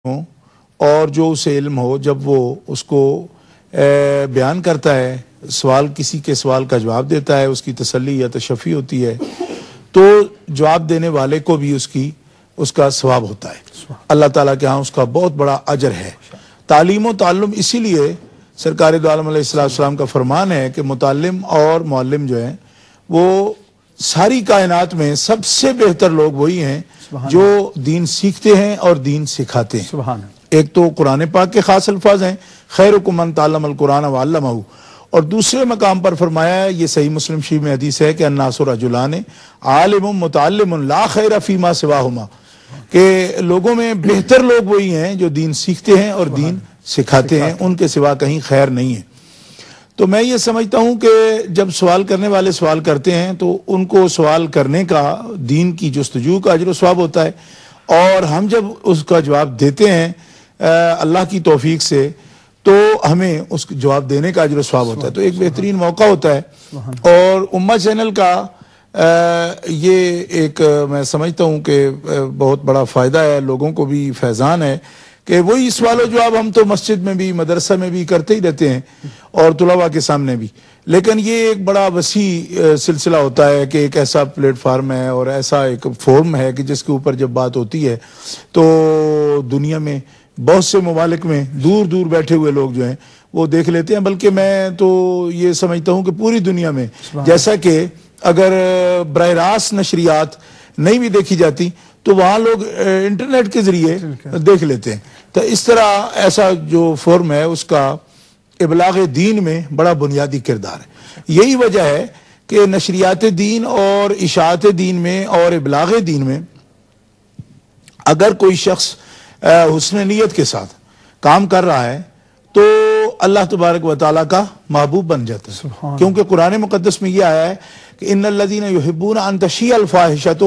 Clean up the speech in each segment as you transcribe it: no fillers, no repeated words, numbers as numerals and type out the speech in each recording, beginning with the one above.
ہوں اور جو اسے علم ہو، جب وہ اس کو بیان کرتا ہے، سوال کسی کے سوال کا جواب دیتا ہے، اس کی تسلی یا تشفی ہوتی ہے، تو جواب دینے والے کو بھی اس کا ثواب ہوتا ہے، اللہ تعالیٰ کے ہاں اس کا بہت بڑا اجر ہے۔ تعلیم و تعلم اسی لیے سرکار دو عالم علیہ السلام کا فرمان ہے کہ متعلم اور معلم جو ہیں وہ ساری کائنات میں سب سے بہتر لوگ وہی ہیں جو دین سیکھتے ہیں اور دین سکھاتے ہیں۔ سبحان ایک تو قرآن پاک کے خاص الفاظ ہیں، خیرکم من تعلم القرآن وعلمہ، اور دوسرے مقام پر فرمایا ہے، یہ صحیح مسلم شریف میں حدیث ہے کہ الناس رجلان عالم متعلم لا خیر فیما سواہما، کہ لوگوں میں بہتر لوگ وہی ہیں جو دین سیکھتے ہیں اور دین سکھاتے ہیں، ان کے سوا کہیں خیر نہیں ہے۔ تو میں یہ سمجھتا ہوں کہ جب سوال کرنے والے سوال کرتے ہیں تو ان کو سوال کرنے کا، دین کی جستجو کا اجر و ثواب ہوتا ہے، اور ہم جب اس کا جواب دیتے ہیں اللہ کی توفیق سے تو ہمیں اس کا جواب دینے کا اجر و ثواب ہوتا ہے، تو ایک بہترین موقع ہوتا ہے۔ اور امہ چینل کا یہ ایک میں سمجھتا ہوں کہ بہت بڑا فائدہ ہے، لوگوں کو بھی فیضان ہے کہ وہی سوال و جواب ہم تو مسجد میں بھی مدرسہ میں بھی کرتے ہی رہتے ہیں اور طلباء کے سامنے بھی، لیکن یہ ایک بڑا وسیع سلسلہ ہوتا ہے کہ ایک ایسا پلیٹ فارم ہے اور ایسا ایک فورم ہے کہ جس کے اوپر جب بات ہوتی ہے تو دنیا میں بہت سے ممالک میں دور دور بیٹھے ہوئے لوگ جو ہیں وہ دیکھ لیتے ہیں، بلکہ میں تو یہ سمجھتا ہوں کہ پوری دنیا میں، جیسا کہ اگر براہ راست نشریات نہیں بھی دیکھی جاتی تو وہاں لوگ انٹرنیٹ کے ذریعے دیکھ لیتے ہیں، تو اس طرح ایسا جو فورم ہے اس کا ابلاغ دین میں بڑا بنیادی کردار ہے۔ یہی وجہ ہے کہ نشریات دین اور اشاعت دین میں اور ابلاغ دین میں اگر کوئی شخص حسن نیت کے ساتھ کام کر رہا ہے تو اللہ تبارک و تعالیٰ کا محبوب بن جاتا ہے، کیونکہ قرآن مقدس میں یہ آیا ہے کہ ان الذین یحبون ان تشیع الفاحشۃ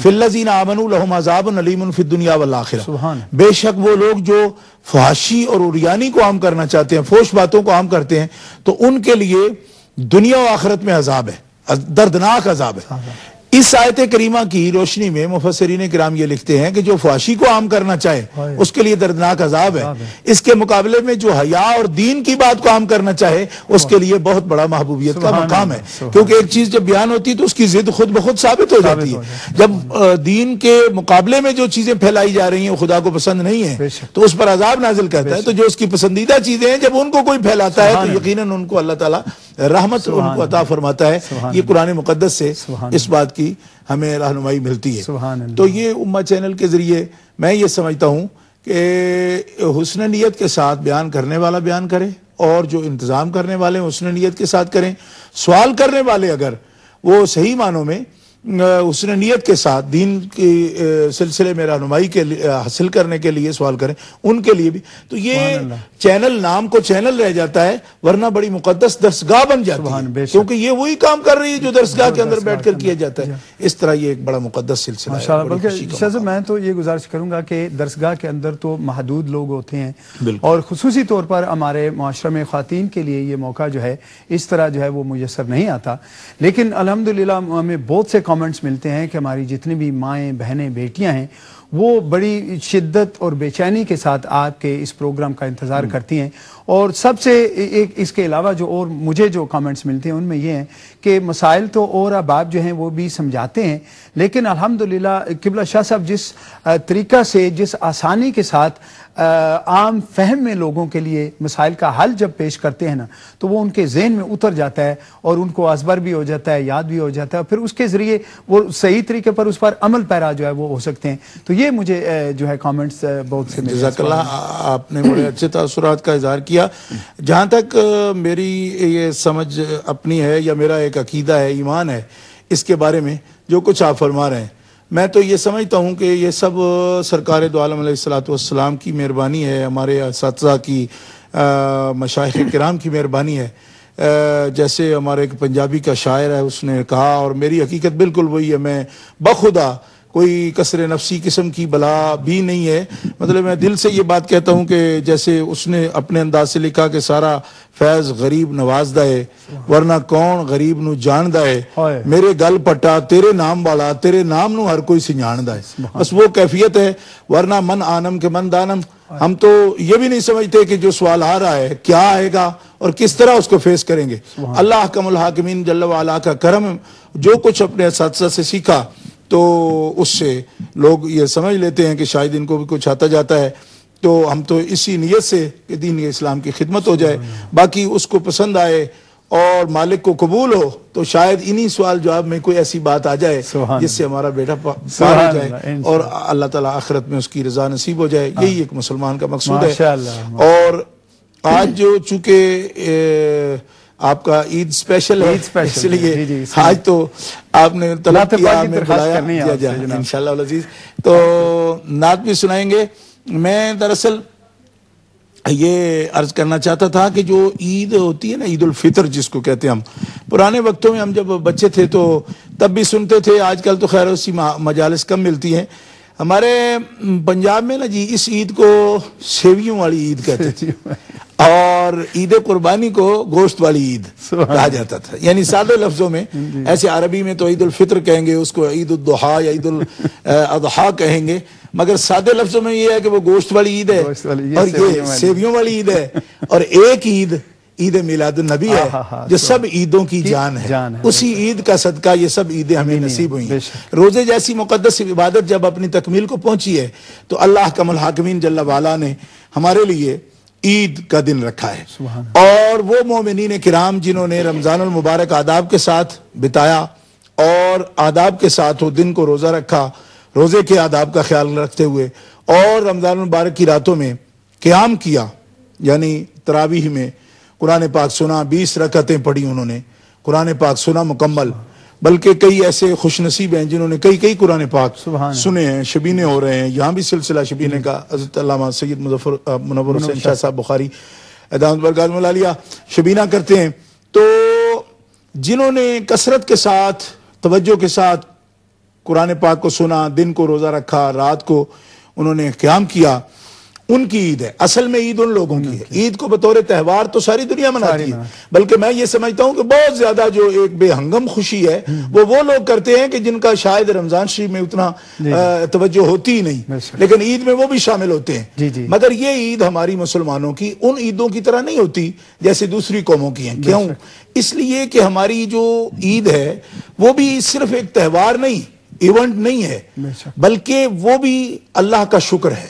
فی الذین آمنوا لہم عذاب علیم فی الدنیا والآخرہ، بے شک وہ لوگ جو فحاشی اور عریانی کو عام کرنا چاہتے ہیں، فحش باتوں کو عام کرتے ہیں، تو ان کے لیے دنیا و آخرت میں عذاب ہے، دردناک عذاب ہے۔ اس آیت کریمہ کی روشنی میں مفسرین کرام یہ لکھتے ہیں کہ جو فحاشی کو عام کرنا چاہے اس کے لیے دردناک عذاب ہے، اس کے مقابلے میں جو حیا اور دین کی بات کو عام کرنا چاہے اس کے لیے بہت بڑا محبوبیت کا مقام ہے، کیونکہ ایک چیز جب بیان ہوتی ہے تو اس کی ضد خود بخود ثابت ہو جاتی ہے۔ جب دین کے مقابلے میں جو چیزیں پھیلائی جا رہی ہیں خدا کو پسند نہیں ہیں تو اس پر عذاب نازل کرتا ہے، تو جو اس کی پسندیدہ چیزیں ہیں جب ان کو کوئی پھیلاتا ہے تو یقیناً ان کو اللہ تعالیٰ رحمت ان کو عطا فرماتا ہے۔ یہ قرآن مقدس سے اس بات کی ہمیں رہنمائی ملتی ہے۔ تو یہ امہ چینل کے ذریعے میں یہ سمجھتا ہوں کہ حسن نیت کے ساتھ بیان کرنے والا بیان کرے اور جو انتظام کرنے والے حسن نیت کے ساتھ کریں، سوال کرنے والے اگر وہ صحیح معنوں میں حسن نیت کے ساتھ دین کے سلسلے میں رہنمائی کے حاصل کرنے کے لیے سوال کریں، ان کے لیے بھی تو یہ چینل نام کو چینل رہ جاتا ہے، ورنہ بڑی مقدس درسگاہ بن جاتی ہے، کیونکہ یہ وہی کام کر رہی ہے جو درسگاہ کے اندر بیٹھ کر کیا جاتا ہے۔ اس طرح یہ ایک بڑا مقدس سلسلہ ہے۔ بلکہ میں تو یہ گزارش کروں گا کہ درسگاہ کے اندر تو محدود لوگ ہوتے ہیں، اور خصوصی طور پر ہمارے معاشرے میں خواتین کے لیے یہ موقع جو ہے اس طرح جو ہے وہ میسر نہیں آتا، لیکن الحمدللہ ہمیں بہت سے کامنٹس ملتے ہیں کہ ہماری جتنی بھی مائیں بہنیں بیٹیاں ہیں وہ بڑی شدت اور بے چینی کے ساتھ آپ کے اس پروگرام کا انتظار کرتی ہیں، اور سب سے ایک اس کے علاوہ جو اور مجھے جو کامنٹس ملتے ہیں ان میں یہ ہیں کہ مسائل تو اور احباب جو ہیں وہ بھی سمجھاتے ہیں، لیکن الحمدللہ قبلہ شاہ صاحب جس طریقہ سے جس آسانی کے ساتھ عام فہم میں لوگوں کے لیے مسائل کا حل جب پیش کرتے ہیں نا تو وہ ان کے ذہن میں اتر جاتا ہے اور ان کو ازبر بھی ہو جاتا ہے، یاد بھی ہو جاتا ہے، پھر اس کے ذریعے وہ صحیح طریقے پر اس پر عمل پیرا جو ہے وہ ہو سکتے ہیں۔ تو یہ مجھے جو ہے کامنٹس بہت سے جزاک اللہ، آپ نے بڑے اچھے تاثرات کا اظہار کیا۔ جہاں تک میری یہ سمجھ اپنی ہے یا میرا ایک عقیدہ ہے، ایمان ہے اس کے بارے میں جو کچھ آپ فرما رہے ہیں، میں تو یہ سمجھتا ہوں کہ یہ سب سرکار دو عالم علیہ السلام کی مہربانی ہے، ہمارے اساتذہ کی، مشائخ کرام کی مہربانی ہے۔ جیسے ہمارے ایک پنجابی کا شاعر ہے اس نے کہا، اور میری حقیقت بالکل وہی ہے، میں بخدا کوئی کسر نفسی قسم کی بلا بھی نہیں ہے. مطلب میں دل سے یہ بات کہتا ہوں کہ جیسے اس نے اپنے انداز سے لکھا کہ سارا فیض غریب نوازدہ ہے ورنہ کون غریب نو جاندہ ہے, میرے گل پٹا تیرے نام والا تیرے نام نو ہر کوئی سنجاندہ ہے. بس وہ کیفیت ہے, ورنہ من آنم کے من دانم. ہم تو یہ بھی نہیں سمجھتے کہ جو سوال آ رہا ہے کیا آئے گا اور کس طرح اس کو فیس کریں گے. اللہ احکم الحاکمین جل وعلا کا کرم, جو کچھ اپنے اساتذہ سے سیکھا تو اس سے لوگ یہ سمجھ لیتے ہیں کہ شاید ان کو بھی کچھ آتا جاتا ہے. تو ہم تو اسی نیت سے کہ دین اسلام کی خدمت ہو جائے, باقی اس کو پسند آئے اور مالک کو قبول ہو تو شاید انہی سوال جواب میں کوئی ایسی بات آ جائے جس سے ہمارا بیٹا پار ہو جائے اور اللہ تعالیٰ آخرت میں اس کی رضا نصیب ہو جائے. یہی ایک مسلمان کا مقصود ہے. اور آج جو چونکہ آپ کا عید اسپیشل ہے اس لیے آج تو آپ نے طلب کیا ہمیں بلایا دیا جائے انشاءاللہ العزیز, تو نعت بھی سنائیں گے. میں دراصل یہ عرض کرنا چاہتا تھا کہ جو عید ہوتی ہے نا, عید الفطر جس کو کہتے ہیں ہم, پرانے وقتوں میں ہم جب بچے تھے تو تب بھی سنتے تھے, آج کل تو خیر اسی مجالس کم ملتی ہیں. ہمارے پنجاب میں نا جی اس عید کو سیویوں والی عید کہتے تھے اور عید قربانی کو گوشت والی عید کہا جاتا تھا. یعنی سادے لفظوں میں, ایسے عربی میں تو عید الفطر کہیں گے, اس کو عید الضحیٰ یا عید الاضحیٰ کہیں گے, مگر سادے لفظوں میں یہ ہے کہ وہ گوشت والی عید ہے اور یہ سیویوں والی عید ہے. اور ایک عید عید میلاد النبی ہے جو سب عیدوں کی جان ہے. اسی عید کا صدقہ یہ سب عیدیں ہمیں نصیب ہوئی. روزے جیسی مقدس عبادت جب اپنی تکمیل کو پہنچی ہے تو اللہ احکم الحاکمین جل وعلا نے ہمارے لیے عید کا دن رکھا ہے. اور وہ مومنین کرام جنہوں نے رمضان المبارک آداب کے ساتھ بتایا اور آداب کے ساتھ وہ دن کو روزہ رکھا, روزے کے آداب کا خیال رکھتے ہوئے, اور رمضان المبارک کی راتوں میں قیام کیا, یعنی تراویح میں قرآن پاک سنا, 20 رکعتیں پڑھی انہوں نے, قرآن پاک سنا مکمل. بلکہ کئی ایسے خوش نصیب ہیں جنہوں نے کئی قرآن پاک سنے ہیں, شبینے ہو رہے ہیں. یہاں بھی سلسلہ شبینے کا حضرت علامہ سید منور حسین شاہ صاحب بخاری دامت برکاتہم العالیہ شبینہ کرتے ہیں. تو جنہوں نے کثرت کے ساتھ توجہ کے ساتھ قرآن پاک کو سنا, دن کو روزہ رکھا, رات کو انہوں نے قیام کیا, ان کی عید ہے. اصل میں عید ان لوگوں کی ہے. عید کو بطور تہوار تو ساری دنیا مناتی ہے, بلکہ میں یہ سمجھتا ہوں کہ بہت زیادہ جو ایک بے ہنگم خوشی ہے وہ لوگ کرتے ہیں کہ جن کا شاید رمضان شریف میں اتنا توجہ ہوتی ہی نہیں, لیکن عید میں وہ بھی شامل ہوتے ہیں. مگر یہ عید ہماری مسلمانوں کی ان عیدوں کی طرح نہیں ہوتی جیسے دوسری قوموں کی ہیں. کیوں؟ اس لیے کہ ہماری جو عید ہے وہ بھی صرف ایک تہوار نہیں, ایونٹ نہیں ہے, بلکہ وہ بھی اللہ کا شکر ہے.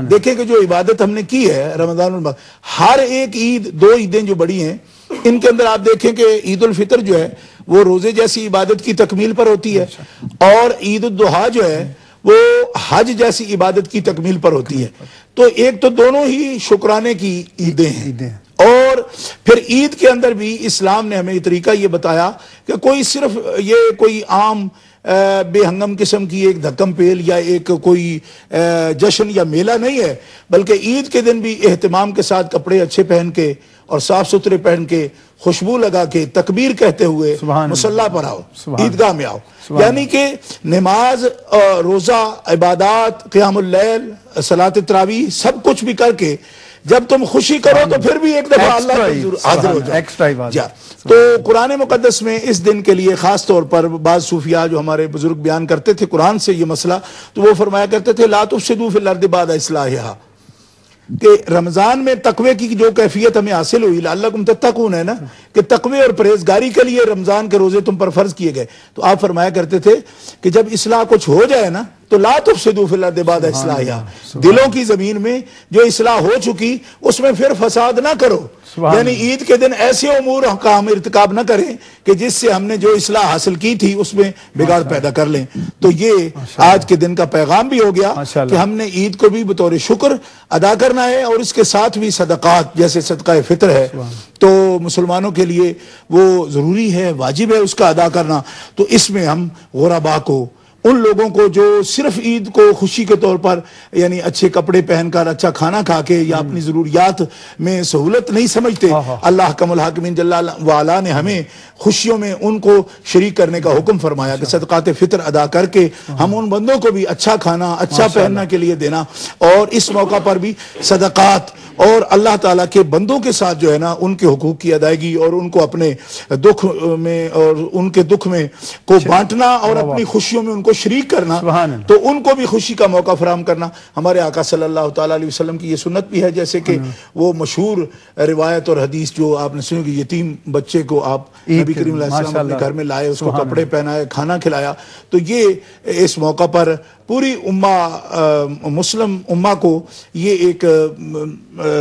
دیکھیں کہ جو عبادت ہم نے کی ہے رمضان المبارک, ہر ایک عید, 2 عیدیں جو بڑی ہیں ان کے اندر آپ دیکھیں کہ عید الفطر جو ہے وہ روزے جیسی عبادت کی تکمیل پر ہوتی ہے, اور عید الضحیٰ جو ہے وہ حج جیسی عبادت کی تکمیل پر ہوتی ہے. تو ایک تو دونوں ہی شکرانے کی عیدیں ہیں. اور پھر عید کے اندر بھی اسلام نے ہمیں یہ طریقہ یہ بتایا کہ کوئی صرف یہ کوئی عام بے ہنگم قسم کی ایک دھکم پیل یا ایک کوئی جشن یا میلہ نہیں ہے, بلکہ عید کے دن بھی اہتمام کے ساتھ کپڑے اچھے پہن کے اور صاف ستھرے پہن کے, خوشبو لگا کے, تکبیر کہتے ہوئے مصلی پر آؤ, عیدگاہ میں آؤ. یعنی کہ نماز, روزہ, عبادات, قیام اللیل, صلاۃ تراویح سب کچھ بھی کر کے جب تم خوشی کرو تو پھر بھی ایک دفعہ اللہ حاضر ہو جاؤ. تو قرآن مقدس میں اس دن کے لیے خاص طور پر بعض صوفیاء جو ہمارے بزرگ بیان کرتے تھے قرآن سے یہ مسئلہ, تو وہ فرمایا کرتے تھے لا تفسدوا فی الارض بعد اصلاحها, کہ رمضان میں تقوی کی جو کیفیت ہمیں حاصل ہوئی لعلکم تتقون ہے نا, کہ تقوی اور پرہیزگاری کے لیے رمضان کے روزے تم پر فرض کیے گئے. تو آپ فرمایا کرتے تھے کہ جب اصلاح کچھ ہو جائے نا تو لا تفسدوا فی الارض بعد اصلاحها, دلوں کی زمین میں جو اصلاح ہو چکی اس میں پھر فساد نہ کرو. یعنی عید کے دن ایسے امور حکام ارتکاب نہ کریں کہ جس سے ہم نے جو اصلاح حاصل کی تھی اس میں بگاڑ پیدا کر لیں. تو یہ آج کے دن کا پیغام بھی ہو گیا کہ ہم نے عید کو بھی بطور شکر ادا کرنا ہے, اور اس کے ساتھ بھی صدقات جیسے صدقہ فطر ہے تو مسلمانوں کے لیے وہ ضروری ہے, واجب ہے اس کا ادا کرنا. تو اس میں ہم غربا کو, ان لوگوں کو جو صرف عید کو خوشی کے طور پر یعنی اچھے کپڑے پہن کر اچھا کھانا کھا کے یا اپنی ضروریات میں سہولت نہیں سمجھتے، اللہ حکم الحاکمین جل وعلا نے ہمیں خوشیوں میں ان کو شریک کرنے کا حکم فرمایا کہ صدقات فطر ادا کر کے ہم ان بندوں کو بھی اچھا کھانا اچھا پہننا کے لیے دینا، اور اس موقع پر بھی صدقات اور اللہ تعالیٰ کے بندوں کے ساتھ جو ہے نا ان کے حقوق کی ادائیگی اور ان کو اپنے دکھ میں اور ان کے دکھ میں کو بانٹنا اور اپنی خوشیوں میں ان کو شریک کرنا، تو ان کو بھی خوشی کا موقع فراہم کرنا ہمارے آقا صلی اللہ تعالیٰ علیہ وسلم کی یہ سنت بھی ہے. جیسے کہ وہ مشہور روایت اور حدیث جو آپ نے سنی کہ یتیم بچے کو آپ نبی کریم علیہ السلام اپنے گھر میں لائے، اس کو کپڑے پہنائے، کھانا کھلایا. تو یہ اس موقع پر پوری مسلم امہ کو یہ ایک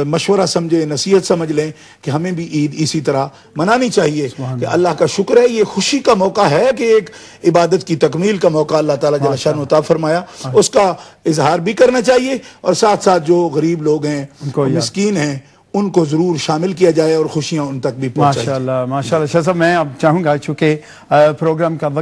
مشورہ سمجھے، نصیحت سمجھ لیں کہ ہمیں بھی عید اسی طرح منانی چاہیے کہ اللہ کا شکر ہے، یہ خوشی کا موقع ہے کہ ایک عبادت کی تکمیل کا موقع اللہ تعالیٰ جل شانہ عطا فرمایا، اس کا اظہار بھی کرنا چاہیے، اور ساتھ ساتھ جو غریب لوگ ہیں مسکین ہیں ان کو ضرور شامل کیا جائے اور خوشیاں ان تک بھی پہنچائیں. ماشاءاللہ ماشاءاللہ. شاہ صاحب میں اب چاہوں گا چونکہ پروگرام کا وقت